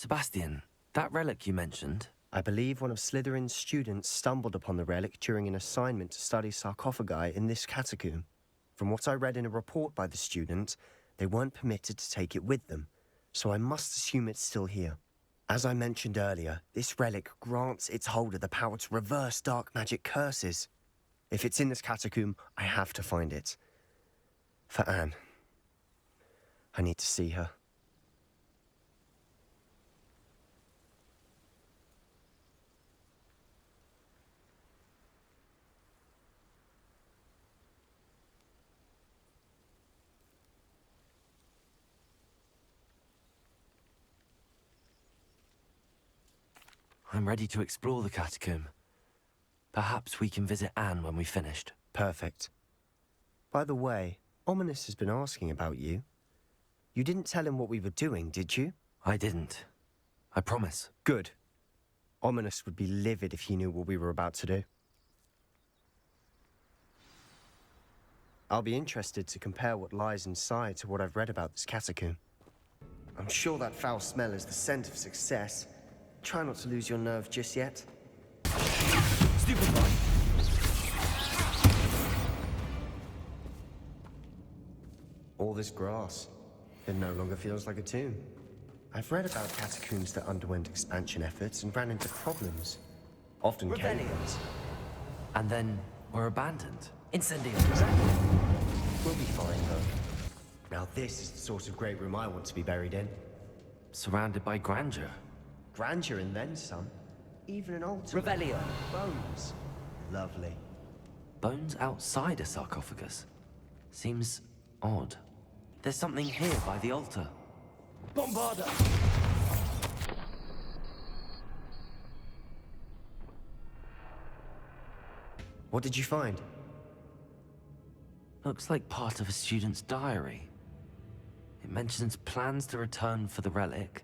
Sebastian, that relic you mentioned, I believe one of Slytherin's students stumbled upon the relic during an assignment to study sarcophagi in this catacomb. From what I read in a report by the student, they weren't permitted to take it with them, so I must assume it's still here. As I mentioned earlier, this relic grants its holder the power to reverse dark magic curses. If it's in this catacomb, I have to find it. For Anne. I need to see her. I'm ready to explore the catacomb. Perhaps we can visit Anne when we've finished. Perfect. By the way, Ominis has been asking about you. You didn't tell him what we were doing, did you? I didn't. I promise. Good. Ominis would be livid if he knew what we were about to do. I'll be interested to compare what lies inside to what I've read about this catacomb. I'm sure that foul smell is the scent of success. Try not to lose your nerve just yet. Stupid boy! All this grass, it no longer feels like a tomb. I've read about catacombs that underwent expansion efforts and ran into problems. Often cave-ins. And then were abandoned. Incendio. We'll be fine, though. Now this is the sort of great room I want to be buried in. Surrounded by grandeur. Grandeur and then some. Even an altar. Revelio. Bones. Lovely. Bones outside a sarcophagus. Seems odd. There's something here by the altar. Bombarda! What did you find? Looks like part of a student's diary. It mentions plans to return for the relic,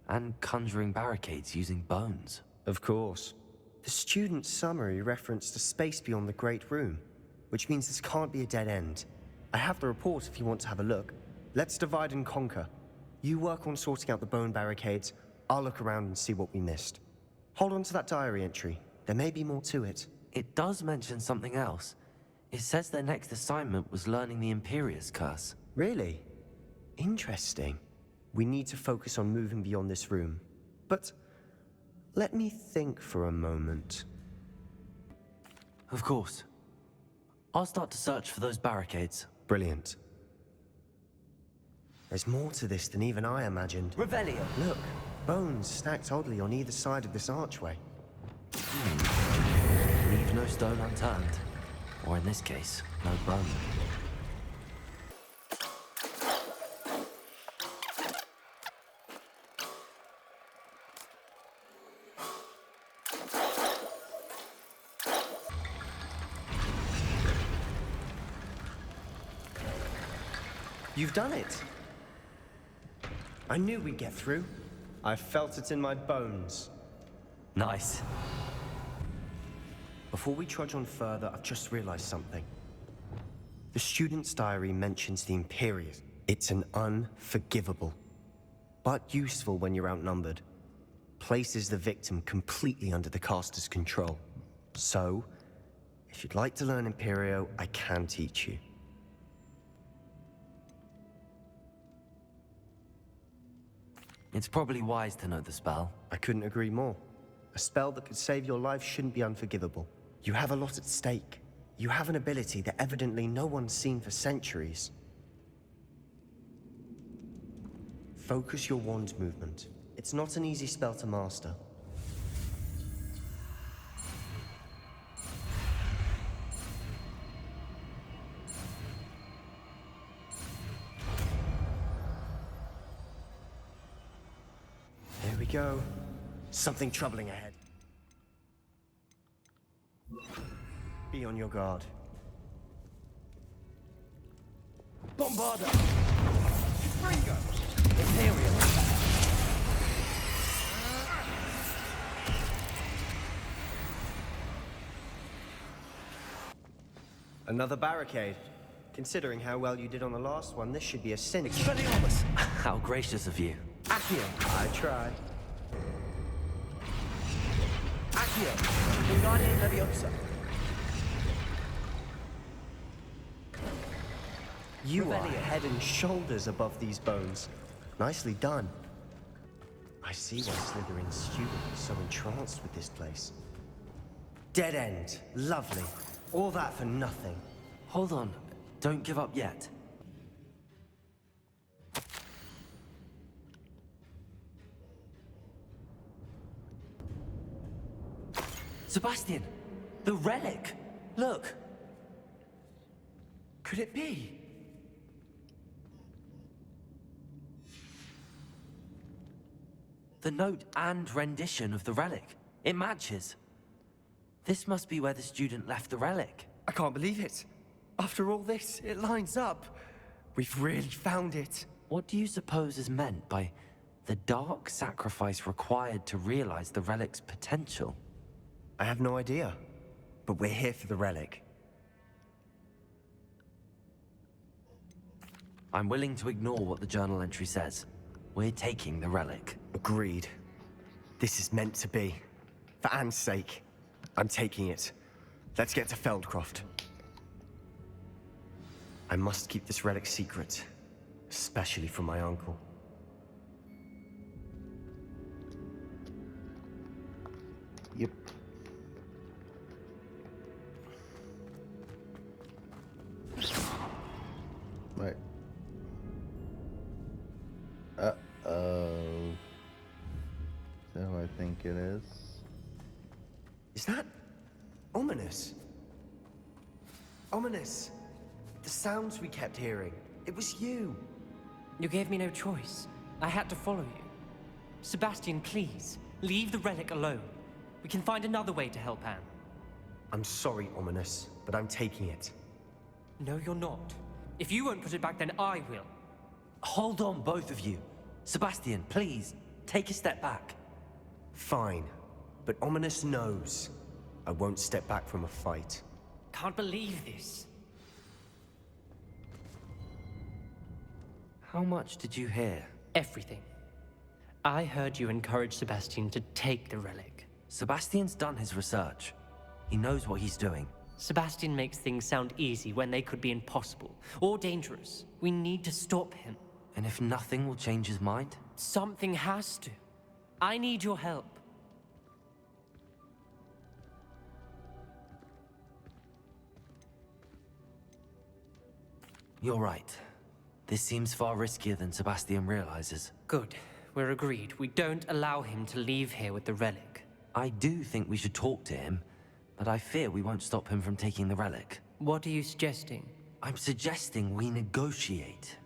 and conjuring barricades using bones. Of course. The student's summary referenced a space beyond the Great Room, which means this can't be a dead end. I have the report if you want to have a look. Let's divide and conquer. You work on sorting out the bone barricades, I'll look around and see what we missed. Hold on to that diary entry. There may be more to it. It does mention something else. It says their next assignment was learning the Imperius Curse. Really? Interesting. We need to focus on moving beyond this room. But let me think for a moment. Of course. I'll start to search for those barricades. Brilliant. There's more to this than even I imagined. Revelio. Look, bones stacked oddly on either side of this archway. Leave no stone unturned. Or in this case, no bone. You've done it! I knew we'd get through. I felt it in my bones. Nice. Before we trudge on further, I've just realized something. The student's diary mentions the Imperius. It's an unforgivable, but useful when you're outnumbered. Places the victim completely under the caster's control. So, if you'd like to learn Imperio, I can teach you. It's probably wise to know the spell. I couldn't agree more. A spell that could save your life shouldn't be unforgivable. You have a lot at stake. You have an ability that evidently no one's seen for centuries. Focus your wand's movement. It's not an easy spell to master. Here we go. Something troubling ahead. Be on your guard. Bombarda! Fringo! Imperial! Another barricade. Considering how well you did on the last one, this should be a cinch. Expelliarmus! How gracious of you. Accio! I tried. Accio. Wingardium Leviosa. You are Revelio. head and shoulders above these bones. Nicely done. I see why Slytherin's student is so entranced with this place. Dead end. Lovely. All that for nothing. Hold on. Don't give up yet. Sebastian! The relic! Look! Could it be? The note and rendition of the relic. It matches. This must be where the student left the relic. I can't believe it. After all this, it lines up. We've really found it. What do you suppose is meant by the dark sacrifice required to realize the relic's potential? I have no idea. But we're here for the relic. I'm willing to ignore what the journal entry says. We're taking the relic. Agreed. This is meant to be. For Anne's sake. I'm taking it. Let's get to Feldcroft. I must keep this relic secret. Especially from my uncle. Yep. Right. Uh-oh. So I think it is. Is that ominous? Ominous. The sounds we kept hearing. It was you. You gave me no choice. I had to follow you. Sebastian, please, leave the relic alone. We can find another way to help Anne. I'm sorry, Ominous, but I'm taking it. No, you're not. If you won't put it back, then I will. Hold on, both of you. Sebastian, please, take a step back. Fine. But Ominous knows. I won't step back from a fight. Can't believe this. How much did you hear? Everything. I heard you encourage Sebastian to take the relic. Sebastian's done his research. He knows what he's doing. Sebastian makes things sound easy when they could be impossible or dangerous. We need to stop him. And if nothing will change his mind? Something has to. I need your help. You're right. This seems far riskier than Sebastian realizes. Good. We're agreed. We don't allow him to leave here with the relic. I do think we should talk to him, but I fear we won't stop him from taking the relic. What are you suggesting? I'm suggesting we negotiate.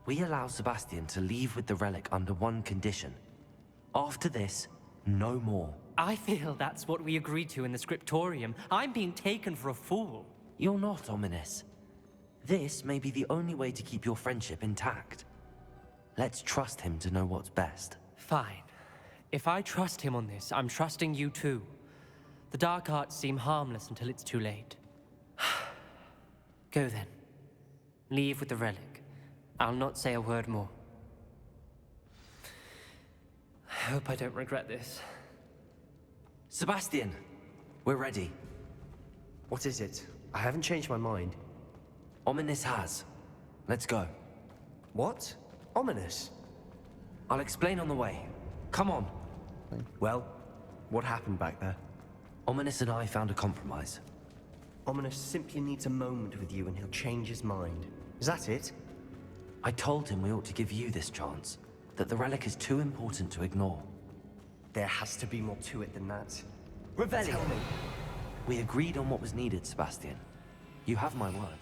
We allow Sebastian to leave with the relic under one condition. After this, no more. I feel that's what we agreed to in the scriptorium. I'm being taken for a fool. You're not, Ominous. This may be the only way to keep your friendship intact. Let's trust him to know what's best. Fine. If I trust him on this, I'm trusting you too. The dark arts seem harmless until it's too late. Go then. Leave with the relic. I'll not say a word more. I hope I don't regret this. Sebastian, we're ready. What is it? I haven't changed my mind. Ominous has. Let's go. What? Ominous? I'll explain on the way. Come on. Well, what happened back there? Ominous and I found a compromise. Ominous simply needs a moment with you and he'll change his mind. Is that it? I told him we ought to give you this chance, that the relic is too important to ignore. There has to be more to it than that. Revelio! Tell me. We agreed on what was needed, Sebastian. You have my word.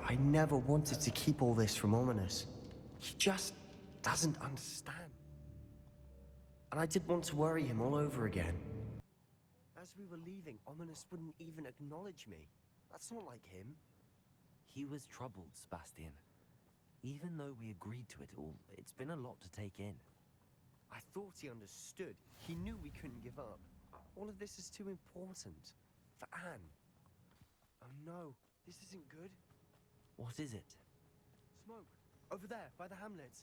I never wanted to keep all this from Ominous. He just doesn't understand. And I didn't want to worry him all over again. As we were leaving, Ominous wouldn't even acknowledge me. That's not like him. He was troubled, Sebastian. Even though we agreed to it all, it's been a lot to take in. I thought he understood. He knew we couldn't give up. All of this is too important. For Anne. Oh no, this isn't good. What is it? Smoke. Over there, by the hamlet.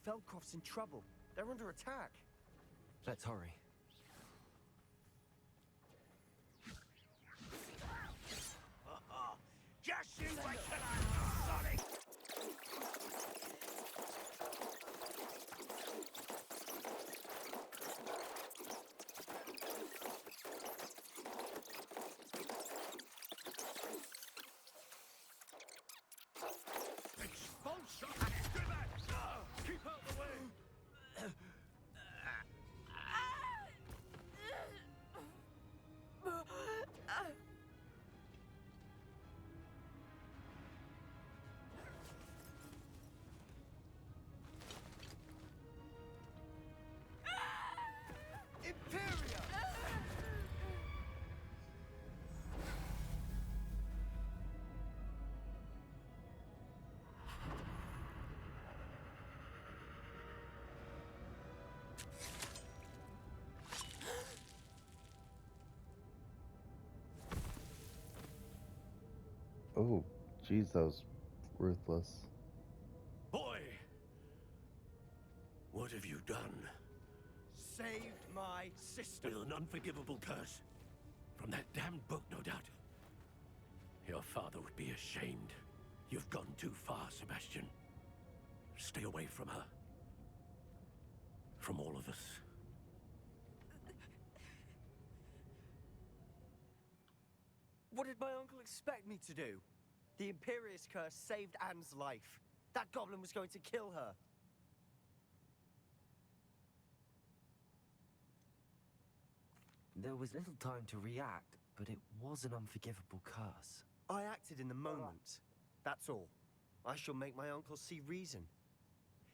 Feldcroft's in trouble. They're under attack. Let's hurry. Just you wait till I'm Sonic! Expulsion! Do that! Keep out the way! Imperia! Oh, jeez, that was ruthless. Boy! What have you done? Saved my sister. With an unforgivable curse. From that damned book, no doubt. Your father would be ashamed. You've gone too far, Sebastian. Stay away from her. From all of us. What did my uncle expect me to do? The Imperius curse saved Anne's life. That goblin was going to kill her. There was little time to react, but it was an unforgivable curse. I acted in the moment. That's all. I shall make my uncle see reason.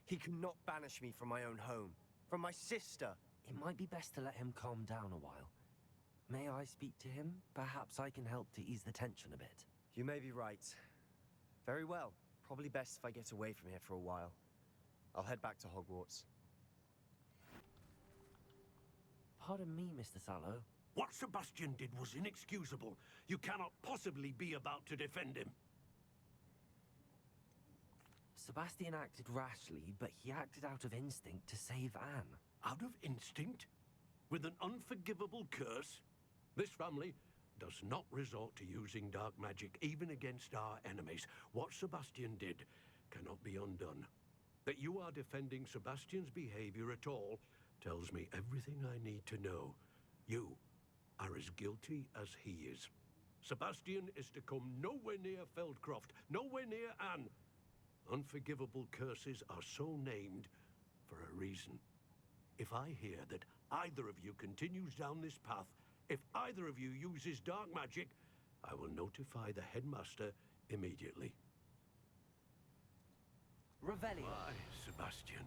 He cannot banish me from my own home, from my sister. It might be best to let him calm down a while. May I speak to him? Perhaps I can help to ease the tension a bit. You may be right. Very well. Probably best if I get away from here for a while. I'll head back to Hogwarts. Pardon me, Mr. Sallow. What Sebastian did was inexcusable. You cannot possibly be about to defend him. Sebastian acted rashly, but he acted out of instinct to save Anne. Out of instinct? With an unforgivable curse? This family does not resort to using dark magic, even against our enemies. What Sebastian did cannot be undone. That you are defending Sebastian's behavior at all tells me everything I need to know. You are as guilty as he is. Sebastian is to come nowhere near Feldcroft, nowhere near Anne. Unforgivable curses are so named for a reason. If I hear that either of you continues down this path, if either of you uses dark magic, I will notify the headmaster immediately. Revelio. Why, Sebastian?